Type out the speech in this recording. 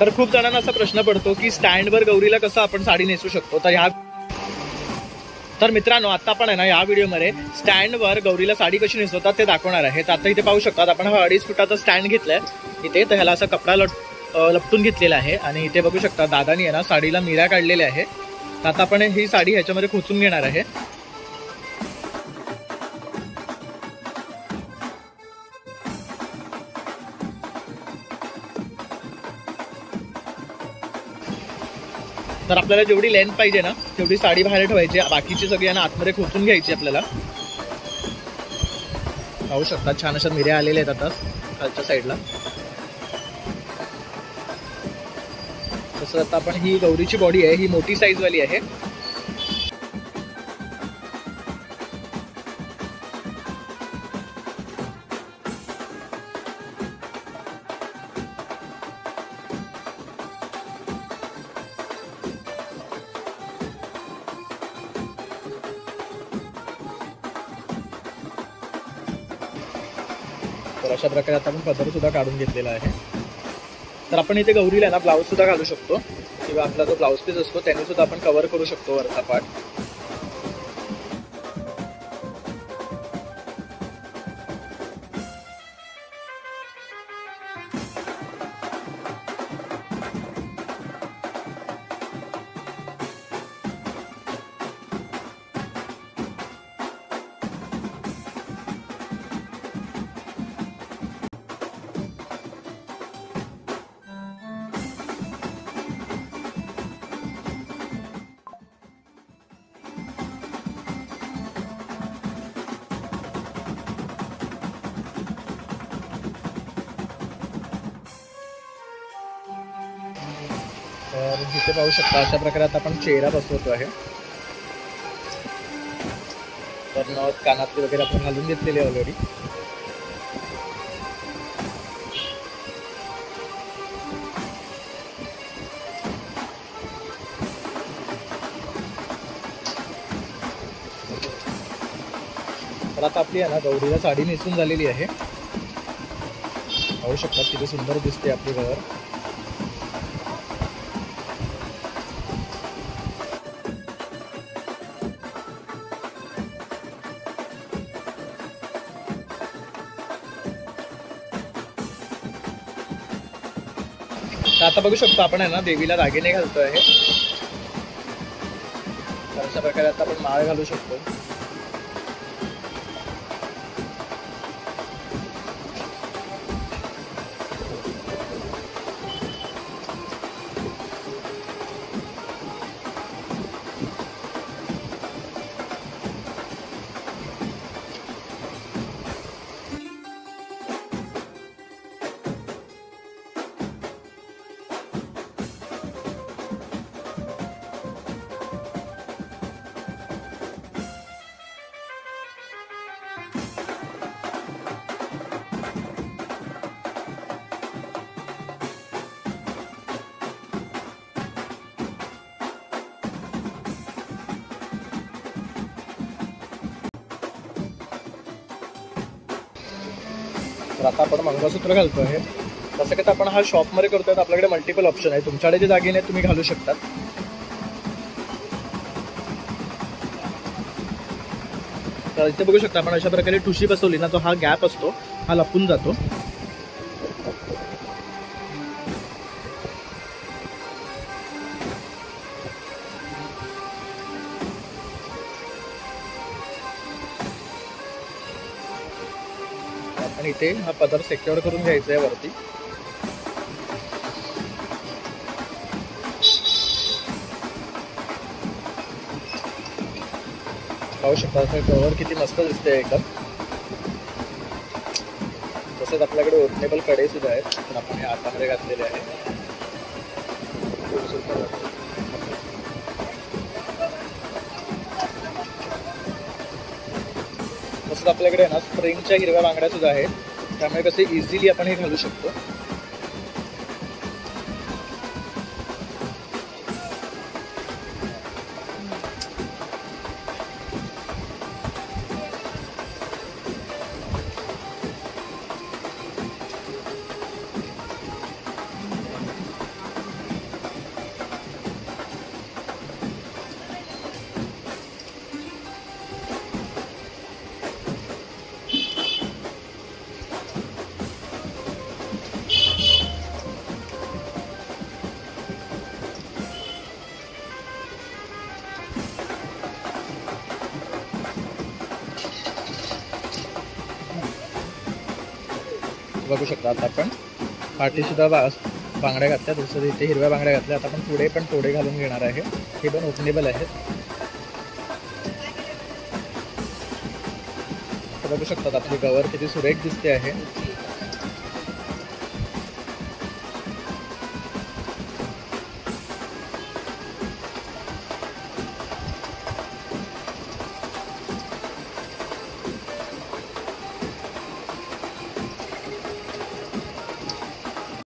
तर खूप जणांना असा प्रश्न पडतो की स्टँडवर गौरीला कसं आपण साडी नेसू शकतो. तर मित्रांनो, आता आपण आहे ना या व्हिडिओमध्ये स्टँडवर गौरीला साडी कशी नेसवतात ते दाखवणार आहे. तर आता इथे पाहू शकतात आपण हा 2.5 फुटाचा स्टँड घेतलाय इथे. तर ह्याला असा कपडा लपटून घेतलेला आहे आणि इथे बघू शकता दादानी आहे ना साडीला मिऱ्या काढलेल्या आहे. तर आता आपण ही साडी ह्याच्यामध्ये खोचून घेणार आहे. तर आपल्याला जेवढी लेंथ पाहिजे ना तेवढी साडी बाहेर ठेवायची, बाकीची सगळी ना आतमध्ये खोचून घ्यायची आपल्याला. पाहू शकता छान अशा मिऱ्या आलेल्या आहेत आता खालच्या साईडला. तसं आता आपण ही गौरीची बॉडी आहे ही मोठी साईज वाली आहे. तर अशा प्रकारे आता आपण पदर सुद्धा काढून घेतलेला आहे. तर आपण इथे गौरीला ना ब्लाऊज सुद्धा घालू शकतो किंवा आपला जो ब्लाऊज पीस असतो त्याने सुद्धा आपण कव्हर करू शकतो वरचा पार्ट. तर इथे पाहू शकता अशा प्रकारे आता आपण चेहरा बसवतो आहे. तर नथ कानातले वगैरे आपण घालून घेतलेले ऑलरेडी. तर आता आपली आहे ना गौरीला साडी नेसून झालेली आहे. पाहू शकता किती सुंदर दिसते आपली गौर. आता बघू शकतो आपण आहे ना देवीला दागिने घालतो आहे. तर अशा प्रकारे आता आपण माळ घालू शकतो. तर आता आपण मंगळसूत्र घालतो आहे. तसं की आपण हा शॉपमध्ये करतोय तर आपल्याकडे मल्टिपल ऑप्शन आहे. तुमच्याकडे जे दागिने आहेत तुम्ही घालू शकतात. तर इथे बघू शकता आपण अशा प्रकारे ठुशी बसवली ना तो हा गॅप असतो हा लपून जातो. आणि इथे हा पदर सिक्युअर करून घ्यायचा आहे वरती. पाहू शकता कव्हर किती मस्त दिसते एकदम. तसंच आपल्याकडे ओपनेबल कडे सुद्धा आहेत पण आपण हे हातामध्ये घातलेले आहे. खूप सुंदर वाटतं. तसंच आपल्याकडे ना स्प्रिंगच्या हिरव्या बांगड्या सुद्धा आहेत त्यामुळे कसे इझिली आपण हे घालू शकतो. बघू शकता. आता आपण पाठीसुद्धा बांगड्या घातल्या, दुसरं इथे हिरव्या बांगड्या घातल्या. आता आपण पुढे पण तोडे घालून घेणार आहे. हे पण ओपनेबल आहेत. बघू शकतात आपली गवर किती सुरेख दिसते आहे.